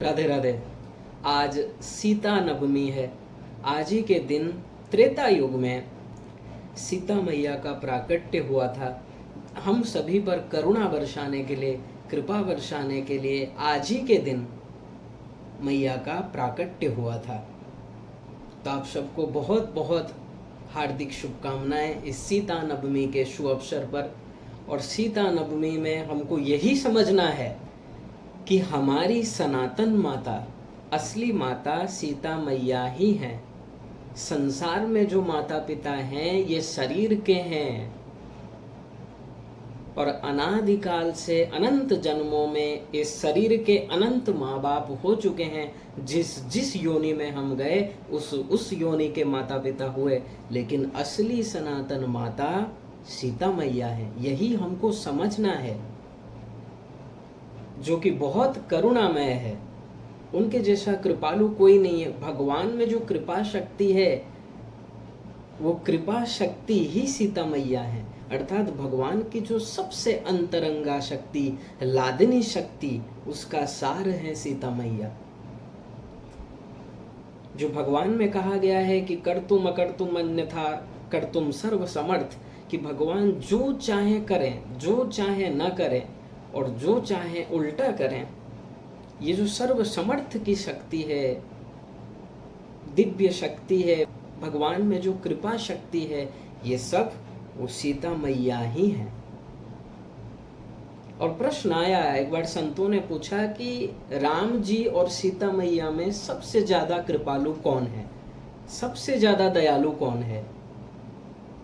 राधे राधे। आज सीता नवमी है। आज ही के दिन त्रेता युग में सीता मैया का प्राकट्य हुआ था। हम सभी पर करुणा बरसाने के लिए, कृपा बरसाने के लिए आज ही के दिन मैया का प्राकट्य हुआ था। तो आप सबको बहुत बहुत हार्दिक शुभकामनाएं इस सीता नवमी के शुभ अवसर पर। और सीता नवमी में हमको यही समझना है कि हमारी सनातन माता, असली माता सीता मैया ही हैं। संसार में जो माता पिता हैं ये शरीर के हैं और अनादिकाल से अनंत जन्मों में इस शरीर के अनंत माँ बाप हो चुके हैं। जिस जिस योनि में हम गए उस योनि के माता पिता हुए, लेकिन असली सनातन माता सीता मैया है। यही हमको समझना है, जो कि बहुत करुणामय है। उनके जैसा कृपालु कोई नहीं है। भगवान में जो कृपा शक्ति है वो कृपा शक्ति ही सीता मैया है। अर्थात भगवान की जो सबसे अंतरंगा शक्ति, लादनी शक्ति, उसका सार है सीता मैया। जो भगवान में कहा गया है कि कर्तुम अकर्तुम अन्यथा कर्तुम सर्व समर्थ, कि भगवान जो चाहे करें, जो चाहे न करें और जो चाहे उल्टा करें। ये जो सर्व समर्थ की शक्ति है, दिव्य शक्ति है, भगवान में जो कृपा शक्ति है, ये सब वो सीता मैया ही है। और प्रश्न आया, एक बार संतों ने पूछा कि राम जी और सीता मैया में सबसे ज्यादा कृपालु कौन है, सबसे ज्यादा दयालु कौन है।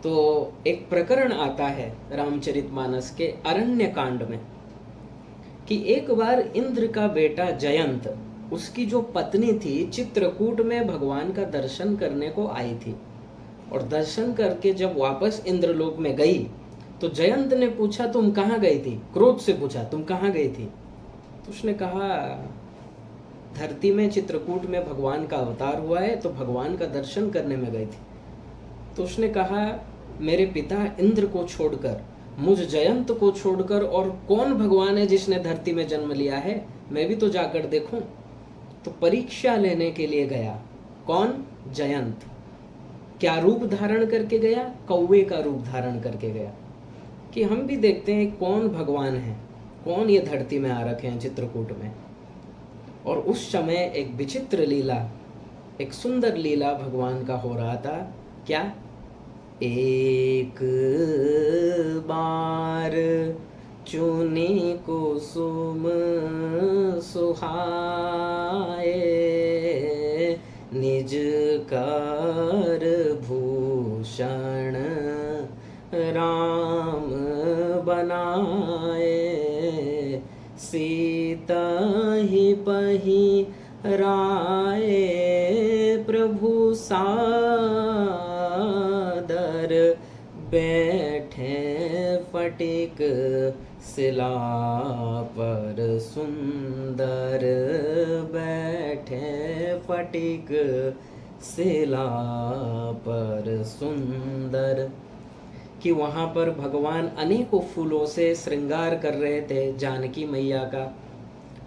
तो एक प्रकरण आता है रामचरितमानस के अरण्य कांड में कि एक बार इंद्र का बेटा जयंत, उसकी जो पत्नी थी, चित्रकूट में भगवान का दर्शन करने को आई थी। और दर्शन करके जब वापस इंद्रलोक में गई तो जयंत ने पूछा, तुम कहाँ गई थी? क्रोध से पूछा, तुम कहाँ गई थी? तो उसने कहा, धरती में चित्रकूट में भगवान का अवतार हुआ है, तो भगवान का दर्शन करने में गई थी। तो उसने कहा, मेरे पिता इंद्र को छोड़कर, मुझ जयंत को छोड़कर और कौन भगवान है जिसने धरती में जन्म लिया है, मैं भी तो जाकर देखूं। तो परीक्षा लेने के लिए गया। कौन? जयंत। क्या रूप धारण करके गया? कौवे का रूप धारण करके गया कि हम भी देखते हैं कौन भगवान है, कौन ये धरती में आ रखे हैं चित्रकूट में। और उस समय एक विचित्र लीला, एक सुंदर लीला भगवान का हो रहा था। क्या? एक बार चुने कुसुम सुहाए, निज कर भूषण राम बनाए, सीता ही पही राय प्रभु सादर, बैठे फटिक शिला पर सुंदर, बैठे फटिक शिला पर सुंदर। कि वहाँ पर भगवान अनेकों फूलों से श्रृंगार कर रहे थे जानकी मैया का।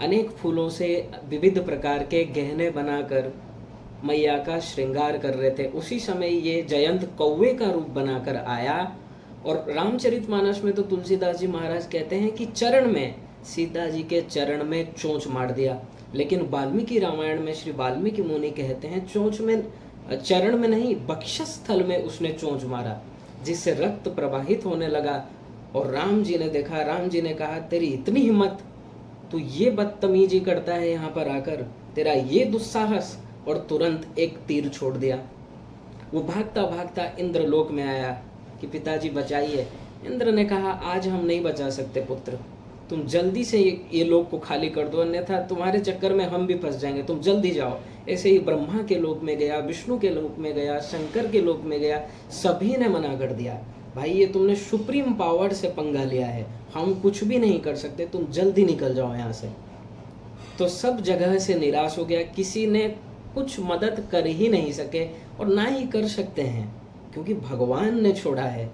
अनेक फूलों से विविध प्रकार के गहने बनाकर मैया का श्रृंगार कर रहे थे। उसी समय ये जयंत कौवे का रूप बनाकर आया। और रामचरितमानस में तो तुलसीदास जी महाराज कहते हैं कि चरण में, सीता जी के चरण में चोंच मार दिया। लेकिन वाल्मीकि रामायण में श्री वाल्मीकि मुनि कहते हैं चोंच में, चरण में नहीं, वक्षस्थल में उसने चोंच मारा, जिससे रक्त प्रवाहित होने लगा। और राम जी ने देखा, राम जी ने कहा, तेरी इतनी हिम्मत, तू ये बदतमीजी करता है यहाँ पर आकर, तेरा ये दुस्साहस। और तुरंत एक तीर छोड़ दिया। वो भागता भागता इंद्रलोक में आया कि पिताजी बचाइए। इंद्र ने कहा, आज हम नहीं बचा सकते पुत्र, तुम जल्दी से ये लोक को खाली कर दो, अन्यथा तुम्हारे चक्कर में हम भी फंस जाएंगे, तुम जल्दी जाओ। ऐसे ही ब्रह्मा के लोक में गया, विष्णु के लोक में गया, शंकर के लोक में गया, सभी ने मना कर दिया, भाई ये तुमने सुप्रीम पावर से पंगा लिया है, हम कुछ भी नहीं कर सकते, तुम जल्दी निकल जाओ यहाँ से। तो सब जगह से निराश हो गया, किसी ने कुछ मदद कर ही नहीं सके और ना ही कर सकते हैं, क्योंकि भगवान ने छोड़ा है।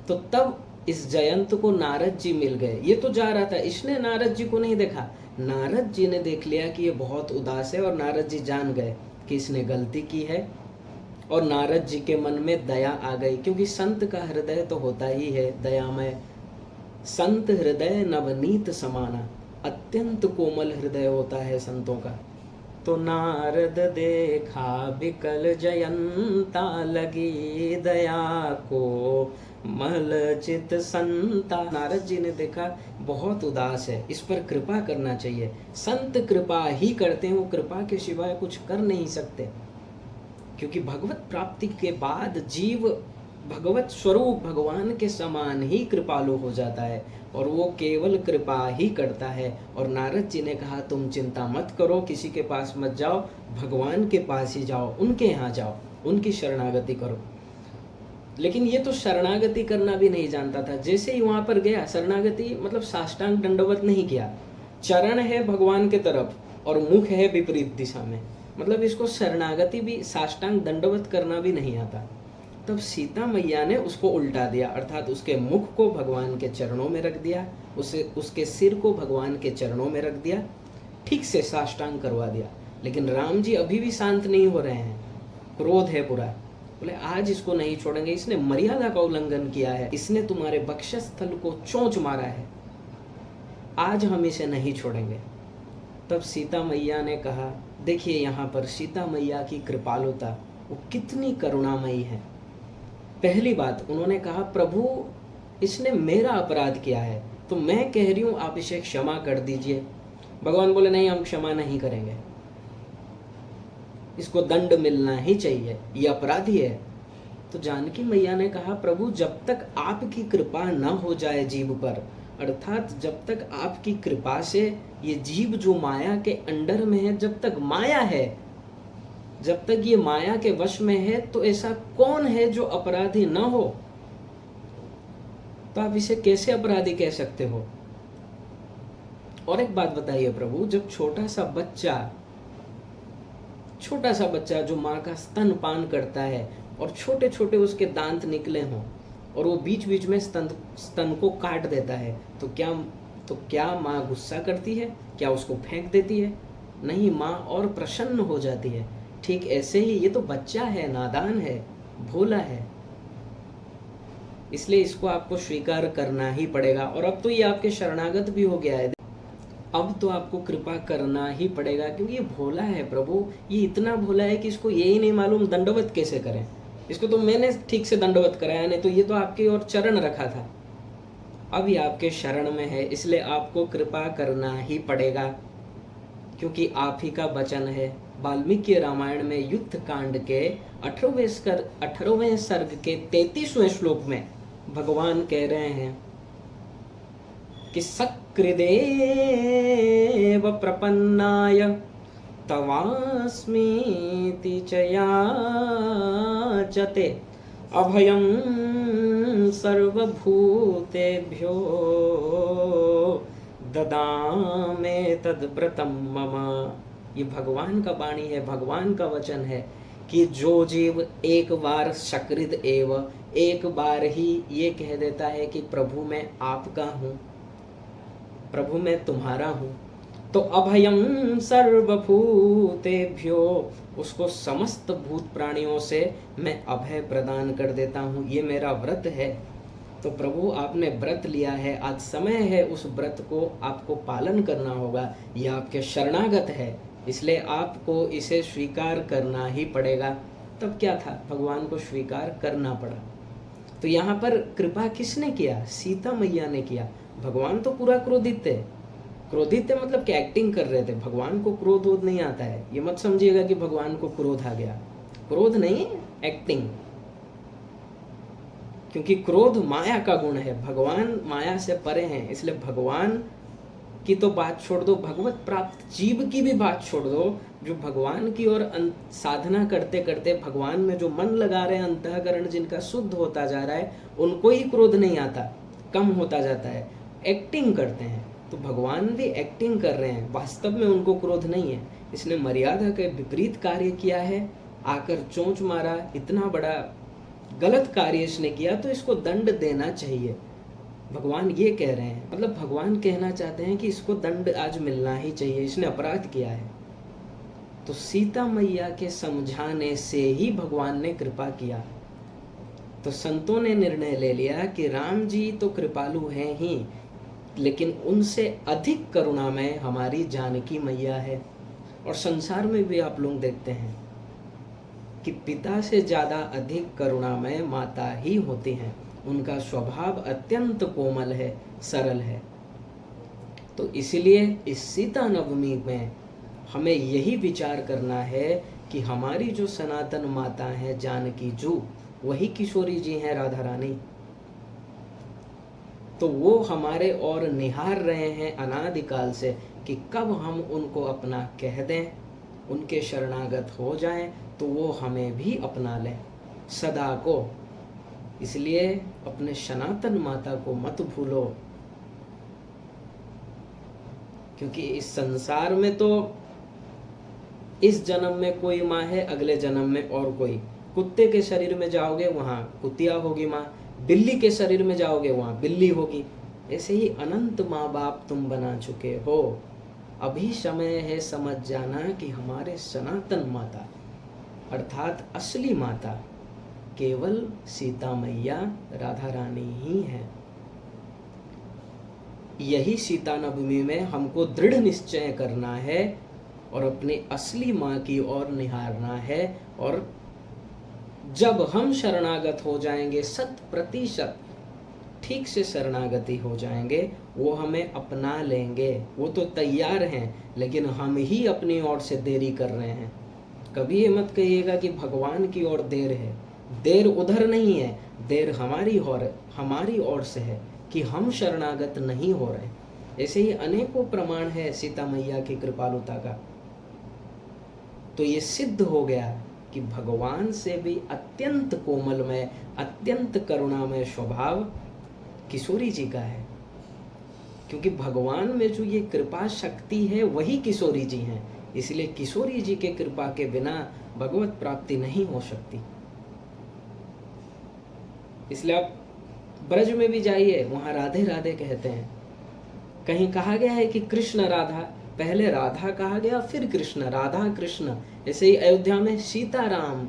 तो तब इस जयंत को नारद जी मिल गए। ये तो जा रहा था, इसने नारद जी को नहीं देखा, नारद जी ने देख लिया कि ये बहुत उदास है और नारद जी जान गए कि इसने गलती की है और नारद जी के मन में दया आ गई, क्योंकि संत का हृदय तो होता ही है दयामय। संत हृदय नवनीत समाना, अत्यंत कोमल हृदय होता है संतों का। तो नारद देखा बिकल जयंता, लगी दया को मल चित संता। नारद जी ने देखा बहुत उदास है, इस पर कृपा करना चाहिए। संत कृपा ही करते हैं, वो कृपा के सिवाय कुछ कर नहीं सकते, क्योंकि भगवत प्राप्ति के बाद जीव भगवत स्वरूप भगवान के समान ही कृपालु हो जाता है और वो केवल कृपा ही करता है। और नारद जी ने कहा तुम चिंता मत करो, किसी के पास मत जाओ, भगवान के पास ही जाओ, उनके यहाँ जाओ, उनकी शरणागति करो। लेकिन ये तो शरणागति करना भी नहीं जानता था। जैसे ही वहां पर गया, शरणागति मतलब साष्टांग दंडवत नहीं किया, चरण है भगवान के तरफ और मुख है विपरीत दिशा में, मतलब इसको शरणागति भी साष्टांग दंडवत करना भी नहीं आता। तब सीता मैया ने उसको उल्टा दिया, अर्थात उसके मुख को भगवान के चरणों में रख दिया, उसके सिर को भगवान के चरणों में रख दिया, ठीक से साष्टांग करवा दिया। लेकिन राम जी अभी भी शांत नहीं हो रहे हैं, क्रोध है पूरा। बोले आज इसको नहीं छोड़ेंगे, इसने मर्यादा का उल्लंघन किया है, इसने तुम्हारे वक्षस्थल को चोंच मारा है, आज हम इसे नहीं छोड़ेंगे। तब सीता मैया ने कहा, देखिए यहाँ पर सीता मैया की कृपालुता वो कितनी करुणामयी है। पहली बात उन्होंने कहा प्रभु इसने मेरा अपराध किया है तो मैं कह रही हूँ आप इसे क्षमा कर दीजिए। भगवान बोले नहीं, हम क्षमा नहीं करेंगे, इसको दंड मिलना ही चाहिए, ये अपराधी है। तो जानकी मैया ने कहा प्रभु जब तक आपकी कृपा न हो जाए जीव पर, अर्थात जब तक आपकी कृपा से ये जीव जो माया के अंडर में है, जब तक माया है, जब तक ये माया के वश में है, तो ऐसा कौन है जो अपराधी न हो? तो आप इसे कैसे अपराधी कह सकते हो? और एक बात बताइए प्रभु, जब छोटा सा बच्चा जो माँ का स्तन पान करता है और छोटे छोटे उसके दांत निकले हों और वो बीच बीच में स्तन को काट देता है, तो क्या माँ गुस्सा करती है? क्या उसको फेंक देती है? नहीं, माँ और प्रसन्न हो जाती है। ठीक ऐसे ही ये तो बच्चा है, नादान है, भोला है, इसलिए इसको आपको स्वीकार करना ही पड़ेगा। और अब तो ये आपके शरणागत भी हो गया है, अब तो आपको कृपा करना ही पड़ेगा, क्योंकि ये भोला है प्रभु, ये इतना भोला है कि इसको यही नहीं मालूम दंडवत कैसे करें। इसको तो मैंने ठीक से दंडवत कराया, नहीं तो ये तो आपकी ओर चरण रखा था, अब ये आपके शरण में है, इसलिए आपको कृपा करना ही पड़ेगा, क्योंकि आप ही का वचन है। वाल्मीकि रामायण में युद्ध कांड के 18वें सर्ग के 33वें श्लोक में भगवान कह रहे हैं कि सकृदेव प्रपन्नाय तवास्मीति च याचते अभयं सर्वभूतेभ्यो ददामे तद्व्रतम मम। ये भगवान का वाणी है, भगवान का वचन है कि जो जीव एक बार सकृद एव, एक बार ही ये कह देता है कि प्रभु मैं आपका हूँ, प्रभु मैं तुम्हारा हूँ, तो अभयं सर्वभूतेभ्यो, उसको समस्त भूत प्राणियों से मैं अभय प्रदान कर देता हूँ। ये मेरा व्रत है। तो प्रभु आपने व्रत लिया है, आज समय है उस व्रत को आपको पालन करना होगा। ये आपके शरणागत है, इसलिए आपको इसे स्वीकार करना ही पड़ेगा। तब क्या था, भगवान को स्वीकार करना पड़ा। तो यहाँ पर कृपा किसने किया? सीता मैया ने किया। भगवान तो पूरा क्रोधित थे, क्रोधित थे मतलब कि एक्टिंग कर रहे थे। भगवान को क्रोध वोध नहीं आता है, ये मत समझिएगा कि भगवान को क्रोध आ गया, क्रोध नहीं, एक्टिंग। क्योंकि क्रोध माया का गुण है, भगवान माया से परे हैं, इसलिए भगवान की तो बात छोड़ दो, भगवत प्राप्त जीव की भी बात छोड़ दो, जो भगवान की ओर साधना करते करते भगवान में जो मन लगा रहे हैं, अंतःकरण जिनका शुद्ध होता जा रहा है, उनको ही क्रोध नहीं आता, कम होता जाता है, एक्टिंग करते हैं। तो भगवान भी एक्टिंग कर रहे हैं, वास्तव में उनको क्रोध नहीं है। इसने मर्यादा के विपरीत कार्य किया है, आकर चोंच मारा, इतना बड़ा गलत कार्य इसने किया, तो इसको दंड देना चाहिए। भगवान ये कह रहे हैं, मतलब भगवान कहना चाहते हैं कि इसको दंड आज मिलना ही चाहिए, इसने अपराध किया है। तो सीता मैया के समझाने से ही भगवान ने कृपा किया। तो संतों ने निर्णय ले लिया कि राम जी तो कृपालु हैं ही, लेकिन उनसे अधिक करुणामय हमारी जानकी मैया है। और संसार में भी आप लोग देखते हैं कि पिता से ज़्यादा अधिक करुणामय माता ही होती हैं। उनका स्वभाव अत्यंत कोमल है, सरल है। तो इसलिए इस सीता नवमी में हमें यही विचार करना है कि हमारी जो सनातन माता है जानकी जू, वही किशोरी जी हैं, राधा रानी। तो वो हमारे और निहार रहे हैं अनादिकाल से कि कब हम उनको अपना कह दें, उनके शरणागत हो जाएं, तो वो हमें भी अपना लें सदा को। इसलिए अपने सनातन माता को मत भूलो, क्योंकि इस संसार में तो इस जन्म में कोई माँ है, अगले जन्म में और कोई। कुत्ते के शरीर में जाओगे वहाँ कुतिया होगी माँ, बिल्ली के शरीर में जाओगे वहाँ बिल्ली होगी। ऐसे ही अनंत माँ बाप तुम बना चुके हो। अभी समय है समझ जाना कि हमारे सनातन माता अर्थात असली माता केवल सीता मैया राधा रानी ही है। यही सीता नवमी में हमको दृढ़ निश्चय करना है और अपनी असली माँ की ओर निहारना है। और जब हम शरणागत हो जाएंगे, 100% ठीक से शरणागति हो जाएंगे, वो हमें अपना लेंगे। वो तो तैयार हैं, लेकिन हम ही अपनी ओर से देरी कर रहे हैं। कभी ये मत कहिएगा कि भगवान की ओर देर है। देर उधर नहीं है, देर हमारी ओर से है कि हम शरणागत नहीं हो रहे। ऐसे ही अनेकों प्रमाण है सीता मैया की कृपालुता का। तो ये सिद्ध हो गया कि भगवान से भी अत्यंत कोमलमय, अत्यंत करुणामय स्वभाव किशोरी जी का है। क्योंकि भगवान में जो ये कृपा शक्ति है वही किशोरी जी हैं। इसलिए किशोरी जी के कृपा के बिना भगवत प्राप्ति नहीं हो सकती। इसलिए आप ब्रज में भी जाइए, वहां राधे राधे कहते हैं। कहीं कहा गया है कि कृष्ण राधा, पहले राधा कहा गया फिर कृष्ण, राधा कृष्ण। ऐसे ही अयोध्या में सीता राम,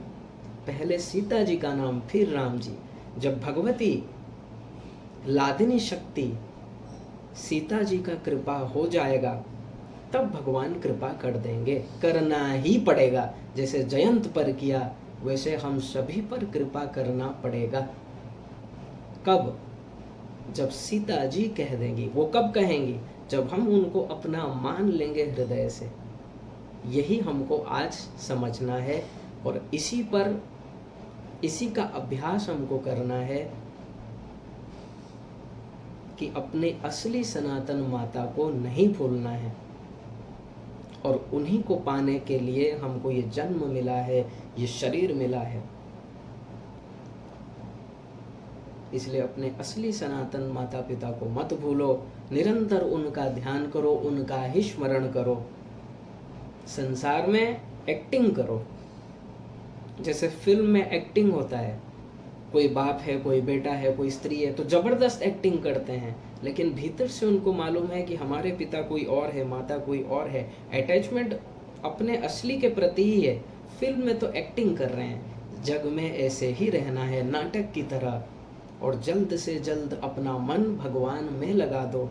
पहले सीता जी का नाम फिर राम जी। जब भगवती लादिनी शक्ति सीता जी का कृपा हो जाएगा, तब भगवान कृपा कर देंगे। करना ही पड़ेगा। जैसे जयंत पर किया, वैसे हम सभी पर कृपा करना पड़ेगा। कब? जब सीता जी कह देंगी। वो कब कहेंगी? जब हम उनको अपना मान लेंगे हृदय से। यही हमको आज समझना है और इसी का अभ्यास हमको करना है कि अपने असली सनातन माता को नहीं भूलना है। और उन्हीं को पाने के लिए हमको ये जन्म मिला है, ये शरीर मिला है। इसलिए अपने असली सनातन माता पिता को मत भूलो। निरंतर उनका ध्यान करो, उनका ही स्मरण करो। संसार में एक्टिंग करो, जैसे फिल्म में एक्टिंग होता है। कोई बाप है, कोई बेटा है, कोई स्त्री है, तो जबरदस्त एक्टिंग करते हैं, लेकिन भीतर से उनको मालूम है कि हमारे पिता कोई और है, माता कोई और है। अटैचमेंट अपने असली के प्रति ही है। फिल्म में तो एक्टिंग कर रहे हैं। जग में ऐसे ही रहना है, नाटक की तरह। और जल्द से जल्द अपना मन भगवान में लगा दो,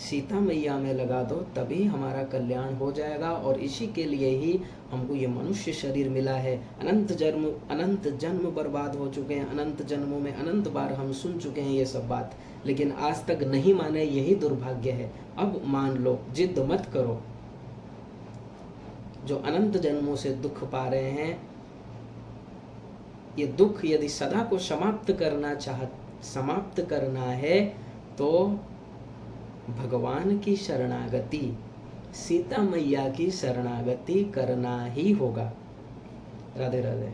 सीता मैया में लगा दो, तभी हमारा कल्याण हो जाएगा। और इसी के लिए ही हमको ये मनुष्य शरीर मिला है। अनंत जन्म बर्बाद हो चुके हैं, अनंत जन्मों में अनंत बार हम सुन चुके हैं ये सब बात, लेकिन आज तक नहीं माने। यही दुर्भाग्य है। अब मान लो, जिद मत करो। जो अनंत जन्मों से दुख पा रहे हैं, ये दुख यदि सदा को समाप्त करना है तो भगवान की शरणागति, सीता मैया की शरणागति करना ही होगा। राधे राधे।